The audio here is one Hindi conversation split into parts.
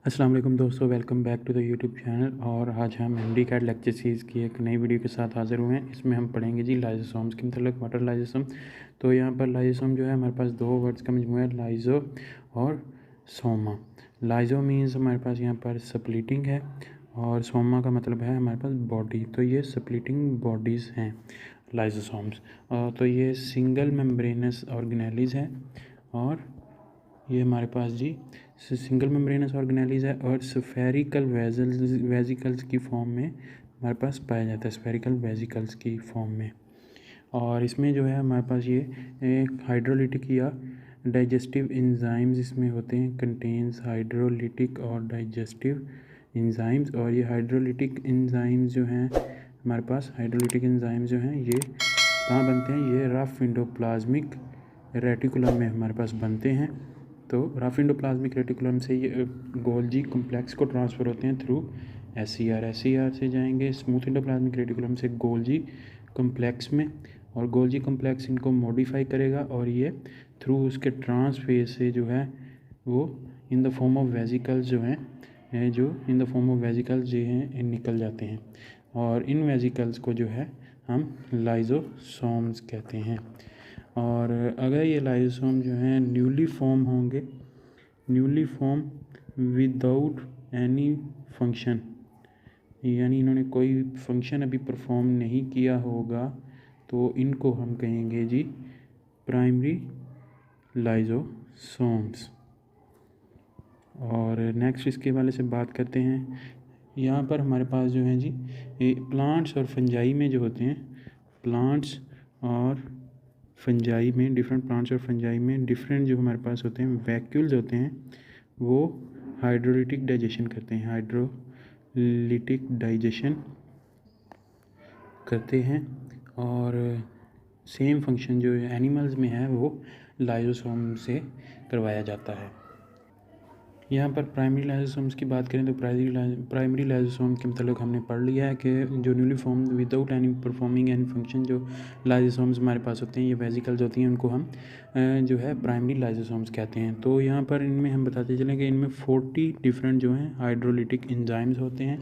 अस्सलाम वालेकुम दोस्तों, welcome back to the YouTube channel. और आज हम एमडी कैट लेक्चर सीरीज़ की एक नई वीडियो के साथ हाज़िर हुए हैं। इसमें हम पढ़ेंगे जी लाइजोसोम्स के मतलब वाटर लाइजोसोम। तो यहाँ पर लाइजोसोम जो है हमारे पास दो वर्ड्स का मजमूआ है, लाइजो और सोमा। लाइजो मीन्स हमारे पास यहाँ पर स्प्लिटिंग है और सोमा का मतलब है हमारे पास बॉडी। तो ये स्प्लिटिंग बॉडीज़ हैं लाइजोसोम्स। तो ये सिंगल मेम्ब्रेनस ऑर्गेनेलीज है और ये हमारे पास जी सिंगल मेम्ब्रेनस ऑर्गेनेलीज है और स्फेरिकल वेजिकल्स की फॉर्म में हमारे पास पाया जाता है, स्फेरिकल वेजिकल्स की फॉर्म में। और इसमें जो है हमारे पास ये हाइड्रोलिटिक या डाइजेस्टिव एंजाइम्स इसमें होते हैं, कंटेन्स हाइड्रोलिटिक और डाइजेस्टिव एंजाइम्स। और ये हाइड्रोलिटिक एंजाइम्स जो हैं हमारे पास, हाइड्रोलिटिक एंजाइम्स जो हैं ये कहाँ बनते हैं, ये रफ एंडोप्लाज्मिक रेटिकुलम में हमारे पास बनते हैं। तो रफ एंडोप्लाज्मिक रेटिकुलम से ये गोल्जी कॉम्प्लेक्स को ट्रांसफ़र होते हैं थ्रू एसईआर से जाएंगे स्मूथ एंडोप्लाज्मिक रेटिकुलम से गोल्जी कॉम्प्लेक्स में, और गोल्जी कॉम्प्लेक्स इनको मॉडिफाई करेगा और ये थ्रू उसके ट्रांसफेज से जो है वो in the form of vesicles जो हैं जो in the form of vesicles जो हैं निकल जाते हैं। और इन वेजिकल्स को जो है हम लाइजोसोम्स कहते हैं। और अगर ये लाइजोसोम जो हैं न्यूली फॉर्म होंगे, newly form without any function, यानी इन्होंने कोई फंक्शन अभी परफॉर्म नहीं किया होगा, तो इनको हम कहेंगे जी प्राइमरी लाइजोसोम्स। और नेक्स्ट इसके वाले से बात करते हैं। यहाँ पर हमारे पास जो है जी प्लांट्स और फंजाई में जो होते हैं, प्लांट्स और फंजाई में, डिफरेंट प्लांट्स और फंजाई में डिफरेंट जो हमारे पास होते हैं वैक्यूल्स होते हैं, वो हाइड्रोलिटिक डाइजेशन करते हैं, हाइड्रोलिटिक डाइजेशन करते हैं। और सेम फंक्शन जो एनिमल्स में है वो लाइजोसोम से करवाया जाता है। यहाँ पर प्राइमरी लाइजोसोम्स की बात करें तो प्राइमरी लाइजोसोम के मतलब हमने पढ़ लिया है कि जो newly form without any performing any function जो लाइजोसोम्स हमारे पास होते हैं, ये वेजिकल्स होती हैं, उनको हम जो है प्राइमरी लाइजोसोम्स कहते हैं। तो यहाँ पर इनमें हम बताते चलें कि इनमें 40 डिफरेंट जो हैं हाइड्रोलिटिक एंजाइम्स होते हैं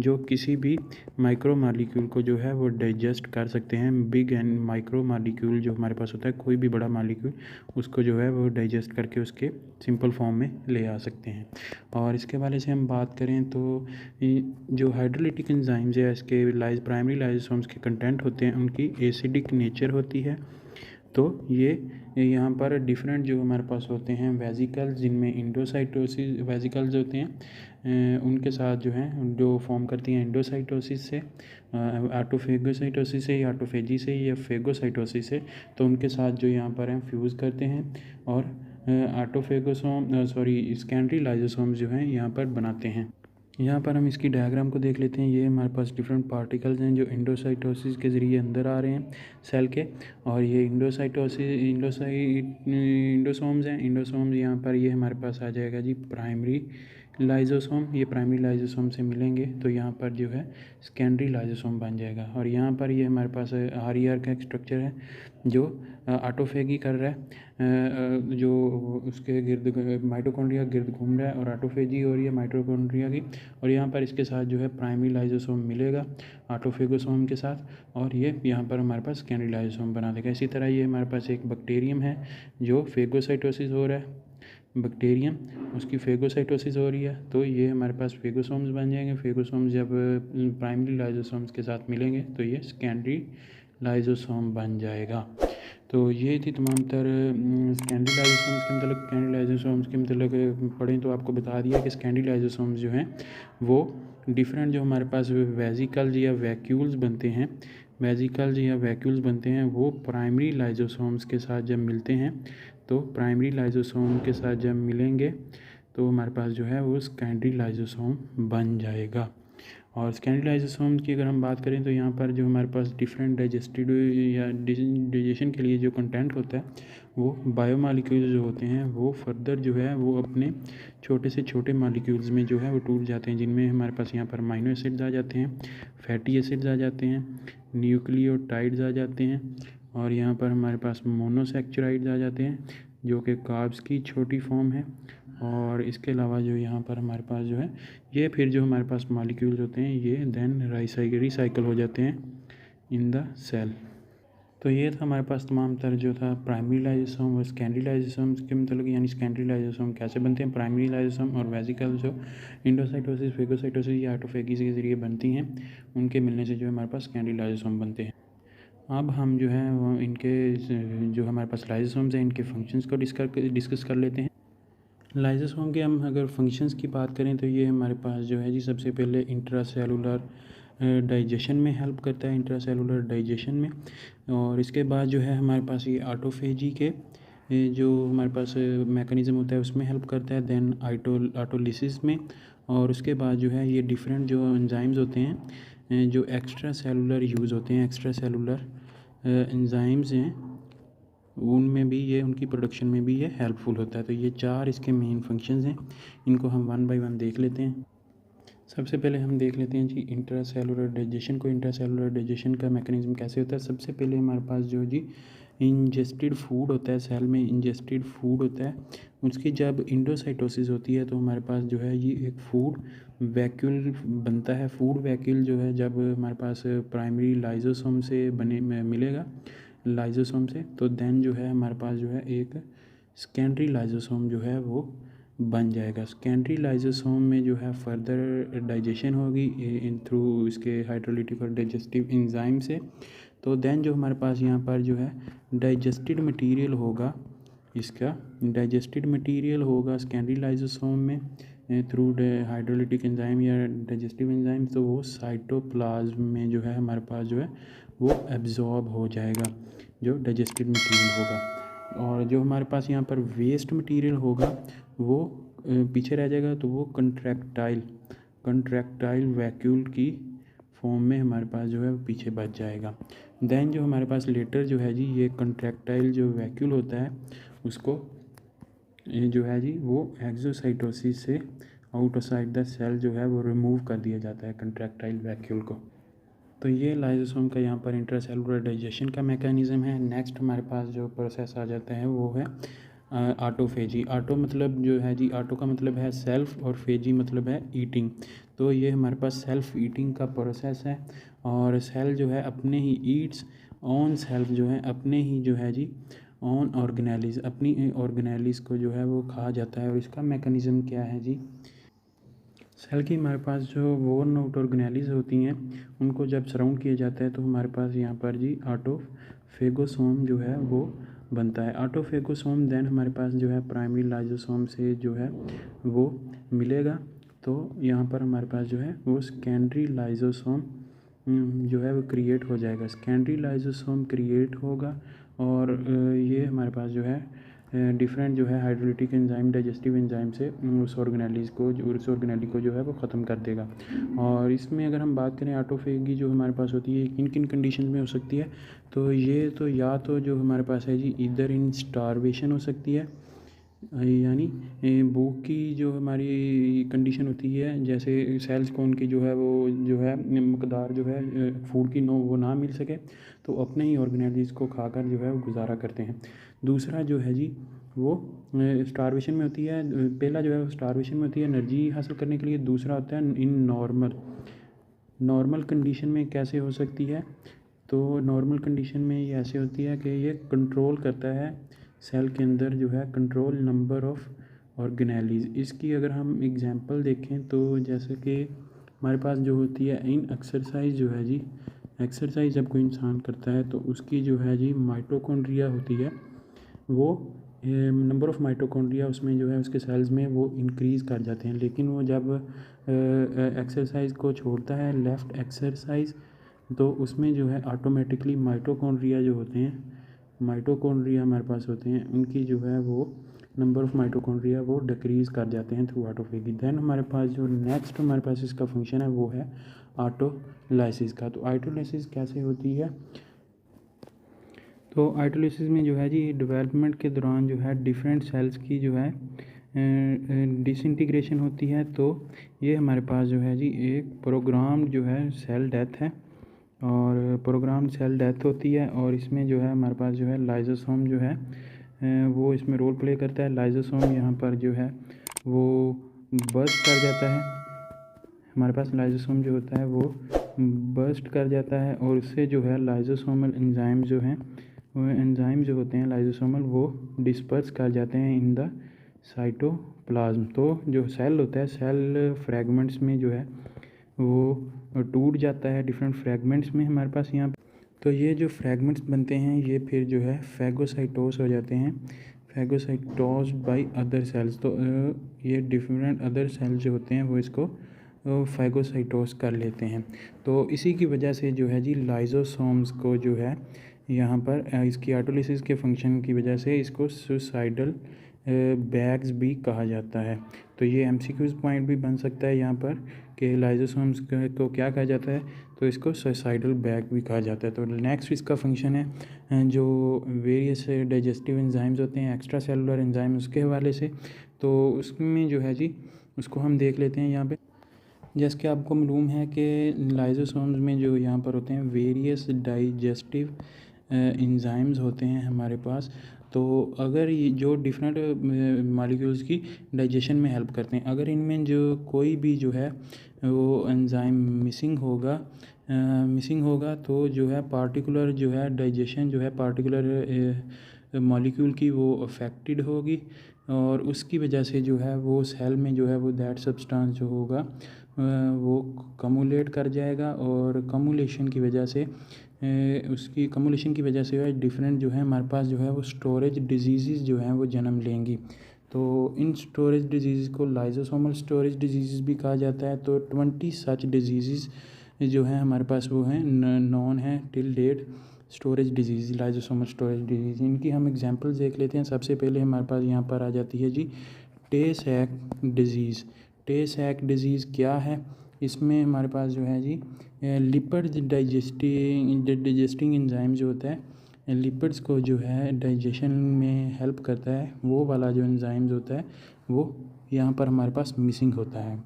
जो किसी भी माइक्रो मालिक्यूल को जो है वो डाइजेस्ट कर सकते हैं। बिग एंड माइक्रो मालिक्यूल जो हमारे पास होता है, कोई भी बड़ा मालिक्यूल, उसको जो है वो डाइजेस्ट करके उसके सिंपल फॉर्म में ले आ सकते हैं। और इसके वाले से हम बात करें तो जो हाइड्रोलिटिक एंजाइम्स है इसके प्राइमरी लाइजोसोम्स के कंटेंट होते हैं, उनकी एसिडिक नेचर होती है। तो ये यहाँ पर डिफरेंट जो हमारे पास होते हैं वेजिकल्स, जिनमें इंडोसाइटोसिस वेजिकल्स होते हैं, उनके साथ जो हैं जो फॉर्म करती हैं इंडोसाइटोसिस से, ऑटोफेगोसाइटोसिस से या ऑटोफेजी से या फेगोसाइटोसिस से, तो उनके साथ जो यहाँ पर हैं फ्यूज़ करते हैं और सेकेंडरी लाइजोसोम्स जो हैं यहाँ पर बनाते हैं। यहाँ पर हम इसकी डायग्राम को देख लेते हैं। ये हमारे पास डिफरेंट पार्टिकल्स हैं जो इंडोसाइटोसिस के ज़रिए अंदर आ रहे हैं सेल के, और ये इंडोसोम्स हैं। इंडोसोम्स यहाँ पर ये हमारे पास आ जाएगा जी प्राइमरी लाइजोसोम। ये प्राइमरी लाइजोसोम से मिलेंगे तो यहाँ पर जो है सेकेंडरी लाइजोसोम बन जाएगा। और यहाँ पर ये हमारे पास RER का एक स्ट्रक्चर है जो ऑटोफेगी कर रहा है, जो उसके गिर्द माइटोकॉन्ड्रिया गिर्द घूम रहा है और ऑटोफेजी हो रही है माइटोकॉन्ड्रिया की। और यहाँ पर इसके साथ जो है प्राइमरी लाइजोसोम मिलेगा ऑटोफेगोसोम के साथ, और ये यहाँ पर हमारे पास सेकेंडरी लाइजोसोम बना देगा। इसी तरह ये हमारे पास एक बैक्टीरियम है जो फेगोसाइटोसिस हो रहा है, बैक्टीरियम उसकी फेगोसाइटोसिस हो रही है, तो ये हमारे पास फेगोसोम्स बन जाएंगे। फेगोसोम्स जब प्राइमरी लाइजोसोम्स के साथ मिलेंगे तो ये सेकेंडरी लाइजोसोम बन जाएगा। तो ये थी तमाम तर सेकेंडरी लाइजोसोम्स के मतलब। सेकेंडरी लाइजोसोम्स के मतलब पढ़ें तो आपको बता दिया कि सेकेंडरी लाइजोसोम्स जो हैं वो डिफरेंट जो हमारे पास वेजिकल्स या वैक्यूल्स बनते हैं, वेजिकल्स या वैक्यूल्स बनते हैं, वो प्राइमरी लाइजोसोम्स के साथ जब मिलते हैं, तो प्राइमरी लाइजोसोम के साथ जब मिलेंगे तो हमारे पास जो है वो सेकेंडरी लाइजोसोम बन जाएगा। और सेकेंडरी लाइजोसोम की अगर हम बात करें तो यहाँ पर जो हमारे पास डिफरेंट डाइजेस्टिव या डाइजेशन के लिए जो कंटेंट होता है, वो बायोमॉलिक्यूल्स जो होते हैं वो फर्दर जो है वो अपने छोटे से छोटे मॉलिक्यूल्स में जो है वो टूट जाते हैं, जिनमें हमारे पास यहाँ पर अमीनो एसिड्स आ जाते हैं, फैटी एसिड्स आ जाते हैं, न्यूक्लियोटाइड्स आ जाते हैं, और यहाँ पर हमारे पास मोनोसैक्चराइड्स आ जाते हैं जो कि कार्ब्स की छोटी फॉर्म है, और इसके अलावा जो यहाँ पर हमारे पास जो है ये फिर जो हमारे पास मॉलिक्यूल्स होते हैं ये देन रिसाइकल हो जाते हैं इन द सेल। तो ये था हमारे पास तमाम तर जो था प्राइमरी लाइजोसोम और सेकेंडरी लाइजोसोम के मतलब यानी सेकेंडरी लाइजोसोम कैसे बनते हैं, प्राइमरी लाइजोसोम और वेसिकल जो इंडोसाइटोसिस फेगोसाइटोसिस या ऑटोफेगीज के ज़रिए बनती हैं उनके मिलने से जो हमारे पास सेकेंडरी लाइजोसोम बनते हैं। अब हम जो है वो इनके जो हमारे पास लाइजोसोम्स हैं इनके फंक्शंस को डिस्कस कर लेते हैं। लाइजोसोम के हम अगर फंक्शंस की बात करें तो ये हमारे पास जो है जी सबसे पहले इंट्रासेलुलर डाइजेशन में हेल्प करता है, इंट्रासेलुलर डाइजेशन में। और इसके बाद जो है हमारे पास ये ऑटोफेजी के जो हमारे पास मैकेनिज़्म होता है उसमें हेल्प करता है, देन ऑटोलिसिस में। और उसके बाद जो है ये डिफरेंट जो एंजाइम्स होते हैं जो एक्स्ट्रा सेलुलर यूज़ होते हैं, एक्स्ट्रा सेलुलर एंजाइम्स हैं उनमें भी ये उनकी प्रोडक्शन में भी ये हेल्पफुल होता है। तो ये 4 इसके मेन फंक्शंस हैं, इनको हम वन बाय वन देख लेते हैं। सबसे पहले हम देख लेते हैं जी इंट्रासेलुलर डाइजेशन को। इंट्रासेलुलर डाइजेशन का मैकेनिज्म कैसे होता है। सबसे पहले हमारे पास जो जी इंजेस्टेड फूड होता है, सेल में इंजेस्टेड फूड होता है, उसकी जब इंडोसाइटोसिस होती है तो हमारे पास जो है ये एक फूड वैक्यूल बनता है। फूड वैक्यूल जो है जब हमारे पास प्राइमरी लाइजोसोम से बने मिलेगा लाइजोसोम से, तो देन जो है हमारे पास जो है एक सेकेंडरी लाइजोसोम जो है वो बन जाएगा। सेकेंडरी लाइजोसोम में जो है फर्दर डाइजेशन होगी इन थ्रू इसके हाइड्रोलिटिक और डाइजेस्टिव एंजाइम से। तो देन जो हमारे पास यहाँ पर जो है डाइजेस्टेड मटेरियल होगा, इसका डाइजेस्टेड मटेरियल होगा सेकेंडरी लाइजोसोम में थ्रू हाइड्रोलिटिक एंजाइम या डाइजेस्टिव एंजाइम, तो वो साइटोप्लाज्म में जो है हमारे पास जो है वो एब्जॉर्ब हो जाएगा जो डाइजेस्टेड मटेरियल होगा। और जो हमारे पास यहाँ पर वेस्ट मटेरियल होगा वो पीछे रह जाएगा, तो वो कंट्रैक्टाइल वैक्यूल की फॉर्म में हमारे पास जो है पीछे बच जाएगा। देन जो हमारे पास लेटर जो है जी ये कंट्रैक्टाइल जो वैक्यूल होता है उसको जो है जी वो एक्सोसाइटोसिस से आउटसाइड द सेल जो है वो रिमूव कर दिया जाता है कंट्रैक्टाइल वैक्यूल को। तो ये लाइजोसोम का यहाँ पर इंट्रासेलुलर डाइजेशन का मैकेनिज़्म है। नेक्स्ट हमारे पास जो प्रोसेस आ जाता है वो है ऑटोफेजी। ऑटो मतलब जो है जी ऑटो का मतलब है सेल्फ और फेजी मतलब है ईटिंग। तो ये हमारे पास सेल्फ ईटिंग का प्रोसेस है और सेल जो है अपने ही ईट्स ऑन सेल्फ जो है अपने ही जो है जी ऑन ऑर्गेनेलिज अपनी ऑर्गेनेलिज को जो है वो खा जाता है। और इसका मैकेनिज़्म क्या है जी, सेल की हमारे पास जो वोर्न आउट ऑर्गेनेलिज होती हैं उनको जब सराउंड किया जाता है तो हमारे पास यहाँ पर जी ऑटोफेगोसोम जो है वो बनता है। ऑटोफेगोसोम देन हमारे पास जो है प्राइमरी लाइजोसोम से जो है वो मिलेगा, तो यहाँ पर हमारे पास जो है वो सेकेंडरी लाइजोसोम जो है वो क्रिएट हो जाएगा। सेकेंडरी लाइजोसोम क्रिएट होगा और ये हमारे पास जो है डिफरेंट जो है हाइड्रोलिटिक एंजाइम डाइजेस्टिव एंजाइम से उस ऑर्गेनेलिज को जो है वो ख़त्म कर देगा। और इसमें अगर हम बात करें ऑटोफेगी जो हमारे पास होती है किन किन कंडीशन में हो सकती है, तो ये तो या तो जो हमारे पास है जी इधर इन स्टारवेशन हो सकती है, यानी भूख की जो हमारी कंडीशन होती है, जैसे सेल्स को उनकी जो है वो जो है मकदार जो है फूड की वो ना मिल सके तो अपने ही ऑर्गेनेलिज को खाकर जो है वो गुजारा करते हैं। दूसरा जो है जी वो स्टारवेशन में होती है। पहला जो है वो स्टारवेशन में होती है एनर्जी हासिल करने के लिए। दूसरा होता है इन नॉर्मल कंडीशन में कैसे हो सकती है, तो नॉर्मल कंडीशन में ये ऐसे होती है कि ये कंट्रोल करता है सेल के अंदर जो है कंट्रोल नंबर ऑफ़ ऑर्गेनेलिज। इसकी अगर हम एग्जांपल देखें तो जैसे कि हमारे पास जो होती है इन एक्सरसाइज जो है जी, एक्सरसाइज जब कोई इंसान करता है तो उसकी जो है जी माइटोकॉन्ड्रिया होती है, वो नंबर ऑफ़ माइटोकॉन्ड्रिया उसमें जो है उसके सेल्स में वो इंक्रीज़ कर जाते हैं। लेकिन वो जब एक्सरसाइज को छोड़ता है लेफ़्ट एक्सरसाइज, तो उसमें जो है ऑटोमेटिकली माइटोकॉन्ड्रिया जो होते हैं, माइटोकॉन्ड्रिया हमारे पास होते हैं, उनकी जो है वो नंबर ऑफ़ माइटोकॉन्ड्रिया वो डिक्रीज़ कर जाते हैं थ्रू ऑटोफेगी। देन हमारे पास जो नेक्स्ट हमारे पास इसका फंक्शन है वो है ऑटोलाइसिस का। तो ऑटोलाइसिस कैसे होती है, तो ऑटोलाइसिस में जो है जी डेवलपमेंट के दौरान जो है डिफरेंट सेल्स की जो है डिसइंटीग्रेशन होती है। तो ये हमारे पास जो है जी एक प्रोग्राम जो है सेल डेथ है और प्रोग्राम सेल डेथ होती है। और इसमें जो है हमारे पास जो है लाइजोसोम जो है वो इसमें रोल प्ले करता है। लाइजोसोम यहाँ पर जो है वो बर्स्ट कर जाता है। हमारे पास लाइसोसोम जो होता है वो बर्स्ट कर जाता है और उससे जो है लाइसोसोमल एंजाइम जो हैं, वो एंजाइम जो होते हैं लाइसोसोमल, वो डिस्पर्स कर जाते हैं इन द साइटोप्लाज्म। तो जो सेल होता है, सेल फ्रैगमेंट्स में जो है वो टूट जाता है डिफरेंट फ्रैगमेंट्स में हमारे पास यहाँ। तो ये जो फ्रैगमेंट्स बनते हैं ये फिर जो है फैगोसाइटोस हो जाते हैं, फैगोसाइटोस बाय अदर सेल्स। तो ये डिफरेंट अदर सेल्स जो होते हैं वो इसको फैगोसाइटोस कर लेते हैं। तो इसी की वजह से जो है जी लाइसोसोम्स को जो है यहाँ पर इसकी ऑटोलिसिस के फंक्शन की वजह से इसको सुसाइडल बैग्स भी कहा जाता है। तो ये एमसीक्यूज पॉइंट भी बन सकता है यहाँ पर कि लाइसोसोम्स को क्या कहा जाता है, तो इसको सुसाइडल बैग भी कहा जाता है। तो नेक्स्ट इसका फंक्शन है जो वेरियस डाइजेस्टिव एंजाइम्स होते हैं, एक्स्ट्रा सेलुलर एंजाइम, उसके हवाले से। तो उसमें जो है जी उसको हम देख लेते हैं यहाँ पे। जैसे कि आपको मालूम है कि लाइसोसोम्स में जो यहाँ पर होते हैं वेरियस डाइजेस्टिव एंजाइम्स होते हैं हमारे पास। तो अगर ये जो डिफरेंट मॉलिक्यूल्स की डाइजेशन में हेल्प करते हैं, अगर इनमें जो कोई भी जो है वो एंजाइम मिसिंग होगा तो जो है पार्टिकुलर जो है डाइजेशन जो है पार्टिकुलर मॉलिक्यूल की वो अफेक्टेड होगी और उसकी वजह से जो है वो सेल में जो है वो दैट सब्सटेंस जो होगा वो कमुलेट कर जाएगा और कमुलेशन की वजह से उसकी कमुलेशन की वजह से जो है डिफरेंट जो है हमारे पास जो है वो स्टोरेज डिजीज़ जो हैं वो जन्म लेंगी। तो इन स्टोरेज डिजीज़ को लाइसोसोमल स्टोरेज डिजीज़ भी कहा जाता है। तो 20 सच डिजीज़ जो हैं हमारे पास वो हैं नॉन है till date storage diseases, lysosomal storage diseases. इनकी हम एग्जांपल्स देख लेते हैं। सबसे पहले हमारे पास यहाँ पर आ जाती है जी टे सैक डिज़ीज़। टे सैक डिज़ीज़ क्या है, इसमें हमारे पास जो है जी लिपिड डाइजेस्टिंग एंजाइम जो होता है लिपिड्स को जो है डाइजेशन में हेल्प करता है, वो वाला जो एंजाइम्स होता है वो यहाँ पर हमारे पास मिसिंग होता है।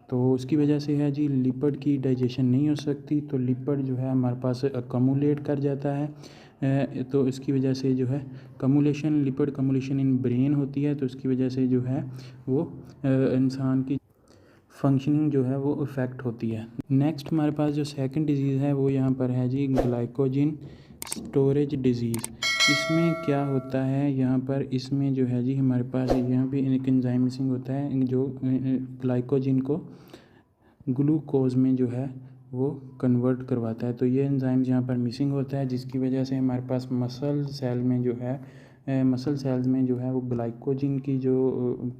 तो उसकी वजह से है जी लिपिड की डाइजेशन नहीं हो सकती, तो लिपिड जो है हमारे पास अकमुलेट कर जाता है। तो इसकी वजह से जो है कमुलेशन, लिपिड कमुलेशन इन ब्रेन होती है, तो उसकी वजह से जो है वो इंसान की फंक्शनिंग जो है वो इफ़ेक्ट होती है। नेक्स्ट हमारे पास जो सेकंड डिजीज़ है वो यहाँ पर है जी ग्लाइकोजन स्टोरेज डिजीज़। इसमें क्या होता है यहाँ पर, इसमें जो है जी हमारे पास यहाँ पे एक एंजाइम मिसिंग होता है जो ग्लाइकोजन को ग्लूकोज में जो है वो कन्वर्ट करवाता है। तो ये एंजाइम यहाँ पर मिसिंग होता है जिसकी वजह से हमारे पास मसल सेल में जो है मसल सेल्स में जो है वो ग्लाइकोजन की जो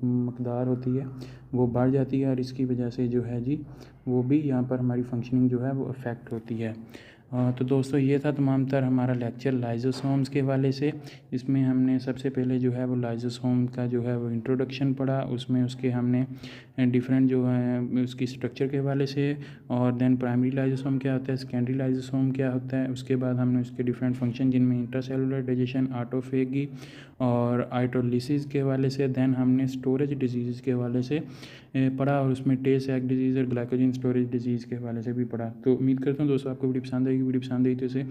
मकदार होती है वो बढ़ जाती है और इसकी वजह से जो है जी वो भी यहाँ पर हमारी फंक्शनिंग जो है वो अफेक्ट होती है। तो दोस्तों ये था तमाम तर हमारा लेक्चर लाइसोसोम्स के हवाले से। इसमें हमने सबसे पहले जो है वो लाइसोसोम का जो है वो इंट्रोडक्शन पढ़ा, उसमें उसके हमने डिफरेंट जो है उसकी स्ट्रक्चर के हवाले से, और देन प्राइमरी लाइसोसोम क्या होता है, सेकेंडरी लाइसोसोम क्या होता है, उसके बाद हमने उसके डिफरेंट फंक्शन जिनमें इंट्रासेलुलर डाइजेशन, ऑटोफेगी और ऑटोलिसिस के हवाले से, देन हमने स्टोरेज डिजीज़ के हवाले से पढ़ा और उसमें टे सैक डिजीज़ और ग्लाइकोजन स्टोरेज डिजीज़ के हवाले से भी पढ़ा। तो उम्मीद करता हूँ दोस्तों आपको वीडियो पसंद आएगी। वीडियो पसंद आई तो इसे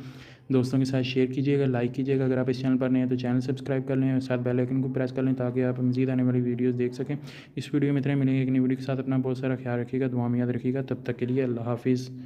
दोस्तों के साथ शेयर कीजिएगा, लाइक कीजिएगा। अगर आप इस चैनल पर नए हैं तो चैनल सब्सक्राइब कर लें और साथ बेल आइकन को प्रेस कर लें ताकि आप मज़ीद आने वाली वीडियोज़ देख सकें। इस वीडियो में इतना मिलेंगे एक नई वीडियो के साथ। अपना बहुत सारा ख्याल रखिएगा, दुआ में याद रखिएगा। तब तक के लिए अल्लाह हाफिज़।